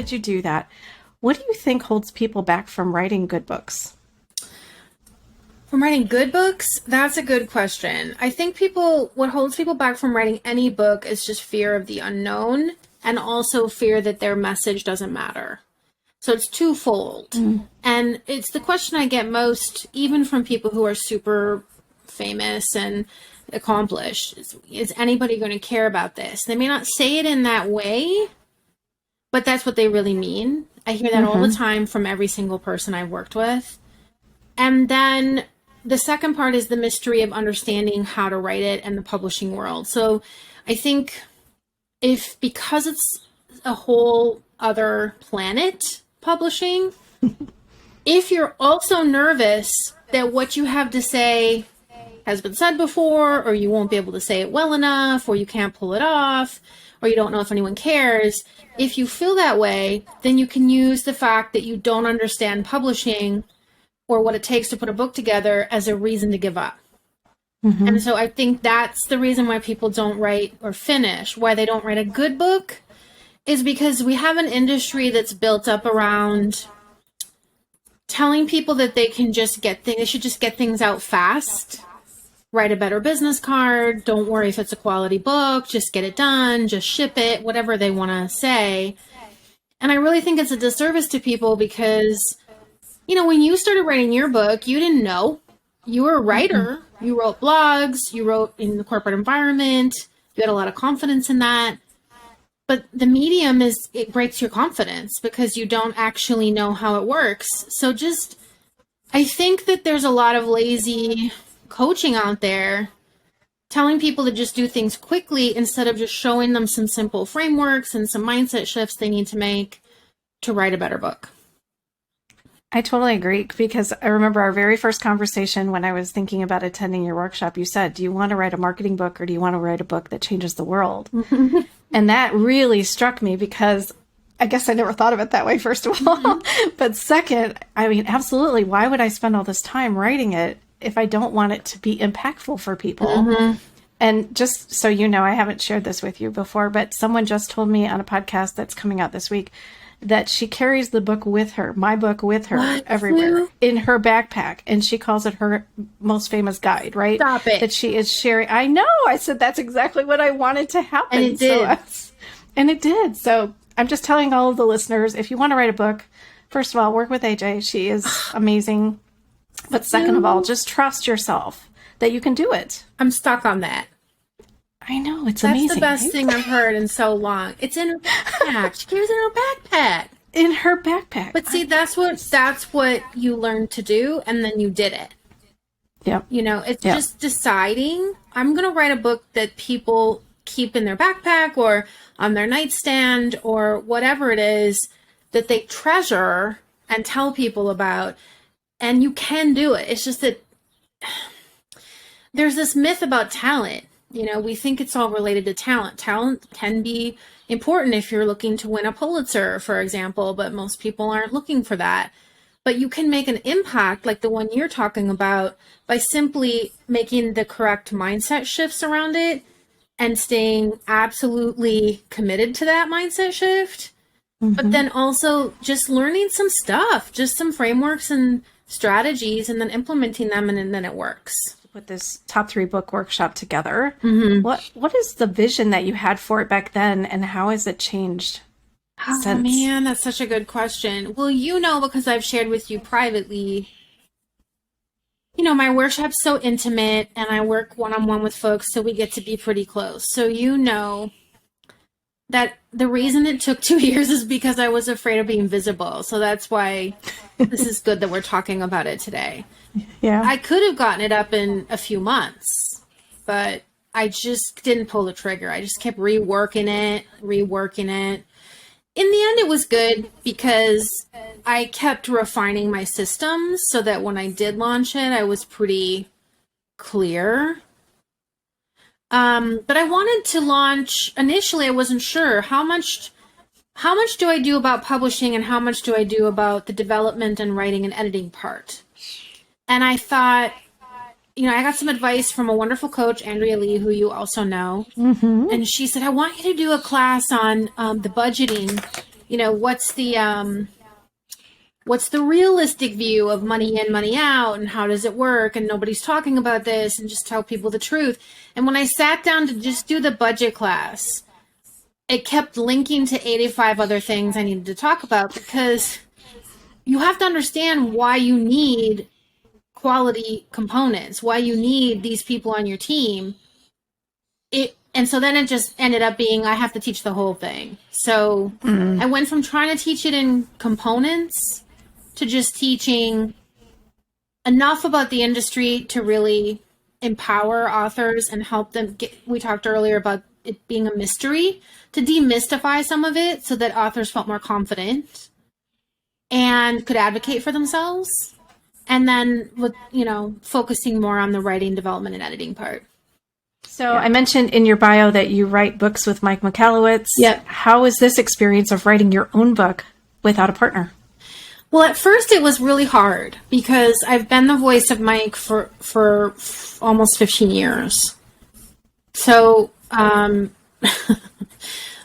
did you do that? What do you think holds people back from writing good books? From writing good books? That's a good question. I think what holds people back from writing any book is just fear of the unknown and also fear that their message doesn't matter. So it's twofold. And it's the question I get most, even from people who are super famous and accomplished. Is anybody going to care about this? They may not say it in that way, but that's what they really mean. I hear that all the time from every single person I've worked with. And then the second part is the mystery of understanding how to write it and the publishing world. So I think because it's a whole other planet, publishing, if you're also nervous that what you have to say has been said before, or you won't be able to say it well enough, or you can't pull it off, or you don't know if anyone cares, if you feel that way, then you can use the fact that you don't understand publishing or what it takes to put a book together as a reason to give up. And so I think that's the reason why people don't write or finish, why they don't write a good book, is because we have an industry that's built up around telling people that they can just they should just get things out fast, write a better business card, don't worry if it's a quality book, just get it done, just ship it, whatever they want to say. And I really think it's a disservice to people because, when you started writing your book, you didn't know. You were a writer. You wrote blogs. You wrote in the corporate environment. You had a lot of confidence in that. But the medium it breaks your confidence because you don't actually know how it works. So I think that there's a lot of lazy coaching out there telling people to just do things quickly instead of just showing them some simple frameworks and some mindset shifts they need to make to write a better book. I totally agree, because I remember our very first conversation when I was thinking about attending your workshop. You said, do you want to write a marketing book or do you want to write a book that changes the world? And that really struck me because I guess I never thought of it that way, first of all. But second, absolutely. Why would I spend all this time writing it if I don't want it to be impactful for people? And just so you know, I haven't shared this with you before, but someone just told me on a podcast that's coming out this week that she carries the book with her, my book with her everywhere in her backpack. And she calls it her most famous guide, right? Stop it. That she is sharing. I know. I said, that's exactly what I wanted to happen. And it did. And it did. So I'm just telling all of the listeners, if you want to write a book, first of all, work with AJ. She is amazing. But second of all, just trust yourself that you can do it. I'm stuck on that. I know, it's amazing. That's the best thing I've heard in so long. It's in her backpack. She carries it in her backpack. In her backpack. But see, that's what you learned to do, and then you did it. Yep. It's just deciding, I'm going to write a book that people keep in their backpack or on their nightstand or whatever it is that they treasure and tell people about. And you can do it. It's just that there's this myth about talent. We think it's all related to talent. Talent can be important if you're looking to win a Pulitzer, for example, but most people aren't looking for that. But you can make an impact like the one you're talking about by simply making the correct mindset shifts around it and staying absolutely committed to that mindset shift. But then also just learning some stuff, just some frameworks and strategies, and then implementing them, and then it works. Put this top 3 book workshop together. What is the vision that you had for it back then, and how has it changed since? Oh man, that's such a good question. Well, because I've shared with you privately, my workshop's so intimate and I work one-on-one with folks, so we get to be pretty close. So that the reason it took 2 years is because I was afraid of being visible. So that's why this is good that we're talking about it today. Yeah. I could have gotten it up in a few months, but I just didn't pull the trigger. I just kept reworking it. In the end, it was good because I kept refining my systems so that when I did launch it, I was pretty clear. But I wanted to launch, initially I wasn't sure how much do I do about publishing and how much do I do about the development and writing and editing part. And I thought, I got some advice from a wonderful coach, Andrea Lee, who you also know. And she said, I want you to do a class on the budgeting what's the realistic view of money in, money out, and how does it work? And nobody's talking about this, and just tell people the truth. And when I sat down to just do the budget class, it kept linking to 85 other things I needed to talk about, because you have to understand why you need quality components, why you need these people on your team. And so then it just ended up being, I have to teach the whole thing. So I went from trying to teach it in components to just teaching enough about the industry to really empower authors and help them get, we talked earlier about it being a mystery, to demystify some of it so that authors felt more confident and could advocate for themselves. And then with, focusing more on the writing, development, and editing part. So I mentioned in your bio that you write books with Mike Michalowicz. Yep. How is this experience of writing your own book without a partner? Well, at first it was really hard because I've been the voice of Mike for almost 15 years. So,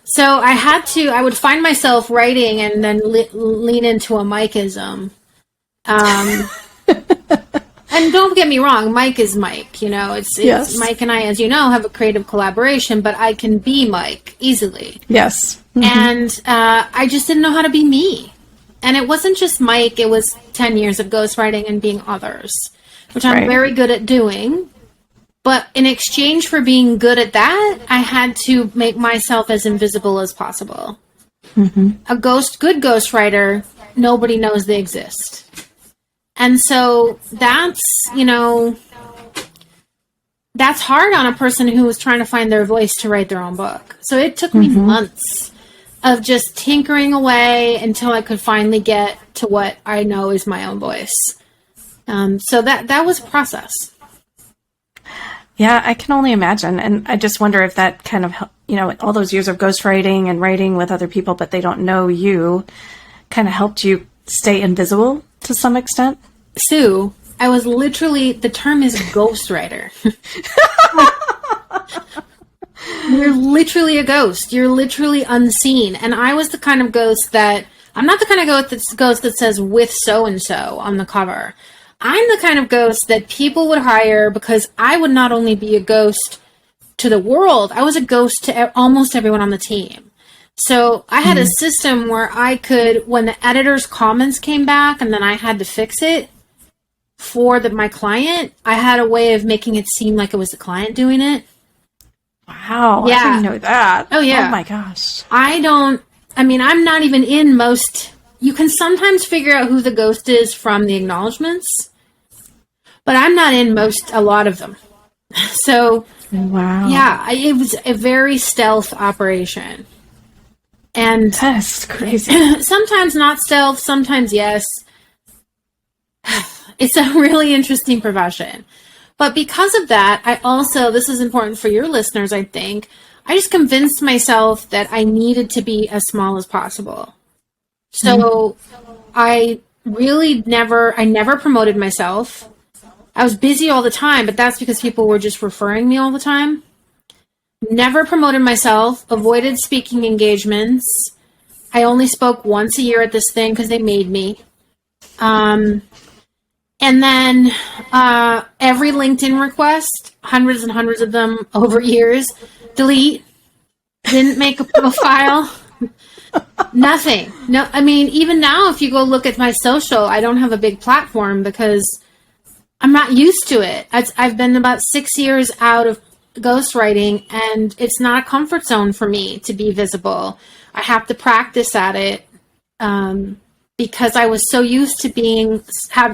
so I would find myself writing and then lean into a Mikeism. And don't get me wrong, Mike is Mike, it's yes. Mike and I, as you know, have a creative collaboration, but I can be Mike easily. Yes. Mm-hmm. And I just didn't know how to be me. And it wasn't just Mike, it was 10 years of ghostwriting and being others, which I'm very good at doing. But in exchange for being good at that, I had to make myself as invisible as possible. Mm-hmm. A good ghostwriter, nobody knows they exist. And so that's hard on a person who was trying to find their voice to write their own book. So it took me months of just tinkering away until I could finally get to what I know is my own voice. So that was a process. Yeah, I can only imagine. And I just wonder if that kind of, all those years of ghostwriting and writing with other people, but they don't know you, kind of helped you stay invisible to some extent. Sue, I was literally, the term is ghostwriter. You're literally a ghost. You're literally unseen. And I was the kind of ghost that, I'm not the kind of ghost that says with so-and-so on the cover. I'm the kind of ghost that people would hire because I would not only be a ghost to the world, I was a ghost to almost everyone on the team. So I had a system where I could, when the editor's comments came back and then I had to fix it for my client, I had a way of making it seem like it was the client doing it. Wow. Yeah. I didn't know that. Oh, yeah. Oh, my gosh. I'm not even in most. You can sometimes figure out who the ghost is from the acknowledgments, but I'm not in a lot of them. So, wow. Yeah, it was a very stealth operation. And that's crazy. Sometimes not stealth, sometimes yes. It's a really interesting profession. But because of that, I also, this is important for your listeners, I think, I just convinced myself that I needed to be as small as possible. So I never promoted myself. I was busy all the time, but that's because people were just referring me all the time. Never promoted myself, avoided speaking engagements. I only spoke once a year at this thing because they made me. And then every LinkedIn request, hundreds and hundreds of them over years, delete, didn't make a profile, nothing. No, even now, if you go look at my social, I don't have a big platform because I'm not used to it. I've been about 6 years out of ghostwriting, and it's not a comfort zone for me to be visible. I have to practice at it. Because I was so used to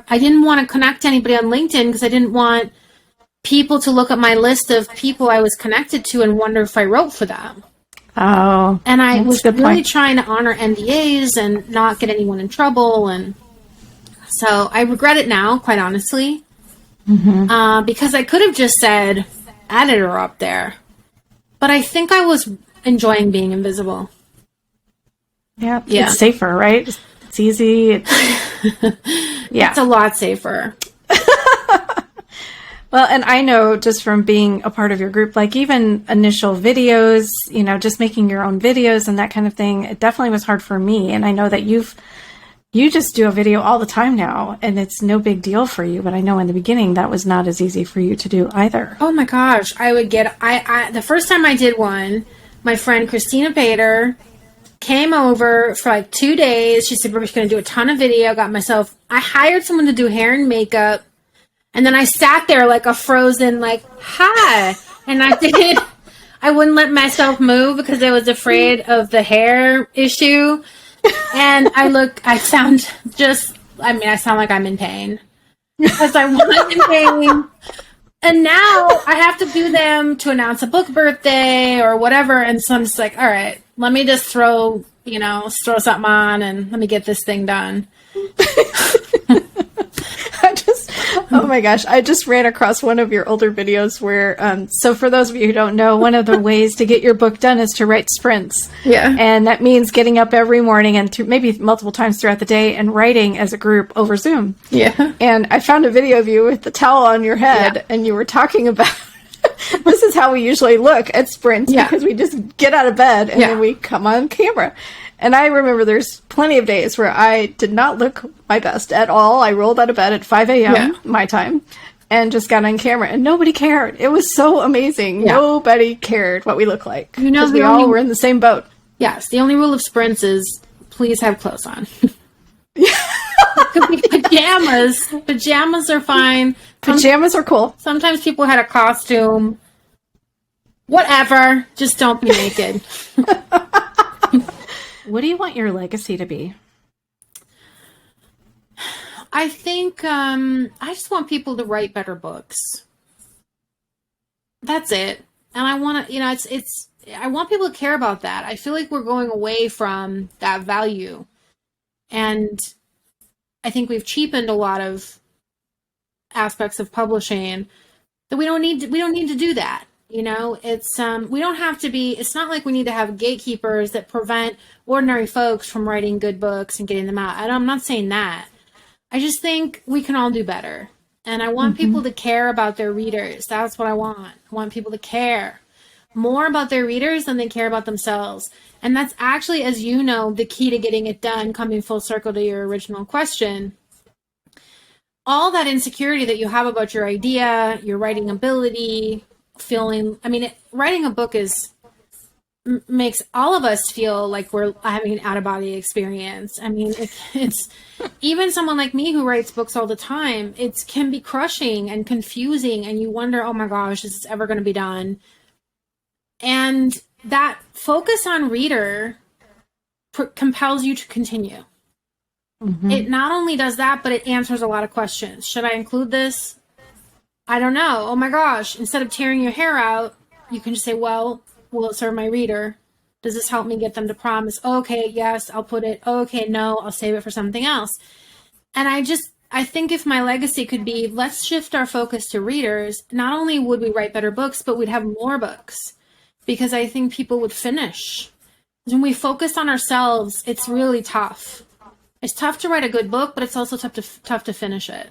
I didn't want to connect to anybody on LinkedIn because I didn't want people to look at my list of people I was connected to and wonder if I wrote for them. Oh, and I was really trying to honor NDAs and not get anyone in trouble. And so I regret it now, quite honestly, because I could have just said editor up there, but I think I was enjoying being invisible. Yeah. It's safer, right? It's easy. It's a lot safer. Well, and I know just from being a part of your group, like even initial videos, just making your own videos and that kind of thing, it definitely was hard for me. And I know that you just do a video all the time now, and it's no big deal for you. But I know in the beginning that was not as easy for you to do either. Oh my gosh, the first time I did one, my friend Christina Bader came over for like 2 days. She said, we're just going to do a ton of video. I hired someone to do hair and makeup. And then I sat there like a frozen, like, hi. And I wouldn't let myself move because I was afraid of the hair issue. And I sound like I'm in pain. Because I was in pain. And now I have to do them to announce a book birthday or whatever. And so I'm just like, all right, let me just throw something on and let me get this thing done. Oh my gosh, I just ran across one of your older videos where, so for those of you who don't know, one of the ways to get your book done is to write sprints. Yeah. And that means getting up every morning and maybe multiple times throughout the day and writing as a group over Zoom. Yeah. And I found a video of you with the towel on your head, and you were talking about this is how we usually look at sprints, because we just get out of bed and then we come on camera. And I remember there's plenty of days where I did not look my best at all. I rolled out of bed at 5 a.m. my time and just got on camera, and nobody cared. It was so amazing. Yeah. Nobody cared what we look like because we all were in the same boat. Yes. The only rule of sprints is please have clothes on. Could be pajamas. Pajamas are fine. Pajamas are cool. Sometimes people had a costume. Whatever. Just don't be naked. What do you want your legacy to be? I think I just want people to write better books. That's it. And I want to, I want people to care about that. I feel like we're going away from that value. And I think we've cheapened a lot of aspects of publishing that we don't need to do that. It's we don't have to be, it's not like we need to have gatekeepers that prevent ordinary folks from writing good books and getting them out. I'm not saying that. I just think we can all do better. And I want people to care about their readers. That's what I want. I want people to care more about their readers than they care about themselves. And that's actually, as you know, the key to getting it done, coming full circle to your original question. All that insecurity that you have about your idea, your writing ability, writing a book makes all of us feel like we're having an out-of-body experience. It's even someone like me who writes books all the time, it can be crushing and confusing, and you wonder, oh my gosh, is this ever going to be done? And that focus on reader compels you to continue. It not only does that, but it answers a lot of questions. Should I include this? I don't know. Oh my gosh. Instead of tearing your hair out, you can just say, well, will it serve my reader? Does this help me get them to promise? Okay, yes, I'll put it. Okay, no, I'll save it for something else. And I think if my legacy could be, let's shift our focus to readers, not only would we write better books, but we'd have more books, because I think people would finish. When we focus on ourselves, it's really tough. It's tough to write a good book, but it's also tough to finish it.